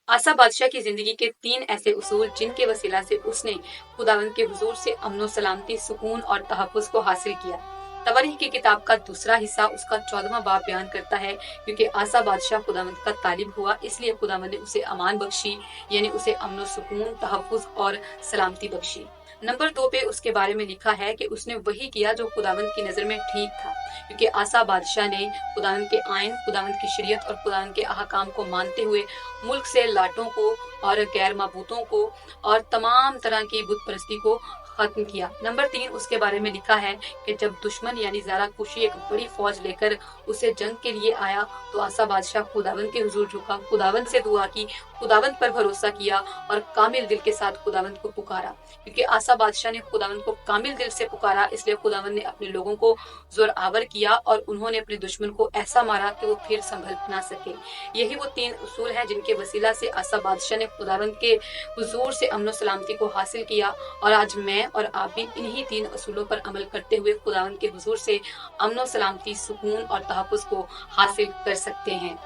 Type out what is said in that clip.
आसा बादशाह की जिंदगी के 3 ऐसे उसूल जिनके वसीला से उसने खुदावंद के हुजूर से अमन सलामती, सुकून और तहफ़्फ़ुज़ को हासिल किया। तवारीख की किताब का दूसरा हिस्सा उसका 14वां बाब बयान करता है, क्योंकि आसा बादशाह खुदावंद का तालिब हुआ, इसलिए खुदावंद ने उसे अमान बख्शी, यानी उसे अमन सुकून, तहफ़्फ़ुज़ और सलामती बख्शी। नंबर 2 पे उसके बारे में लिखा है कि उसने वही किया जो खुदावंद की नज़र में ठीक था, क्योंकि आसा बादशाह ने खुदावंद के आइन, खुदावंद की शरीयत और खुदावंद के अहकाम को मानते हुए मुल्क से लाटों को और गैर माबूतों को और तमाम तरह की बुत परस्ती को खत्म किया। नंबर 3 उसके बारे में लिखा है कि जब दुश्मन यानी ज़ारा कुशी एक बड़ी फौज लेकर उसे जंग के लिए आया, तो आसा बादशाह खुदावंद के हुजूर झुका, खुदावंद से दुआ की, खुदावंद पर भरोसा किया और कामिल दिल के साथ खुदावंद को पुकारा। क्योंकि आसा बादशाह ने खुदावंद को कामिल दिल से पुकारा, इसलिए खुदावंद ने अपने लोगों को जोर आवर किया और उन्होंने अपने दुश्मन को ऐसा मारा कि वो फिर संभल ना सके। यही वो 3 उसूल हैं जिनके वसीला से आसा बादशाह ने खुदावंद के हुजूर से अमन सलामती को हासिल किया, और आज मैं और आप भी इन्हीं 3 असूलों पर अमल करते हुए खुदावंद के हुजूर से अमन सलामती, सुकून और तहफ़्फ़ुज़ को हासिल कर सकते हैं।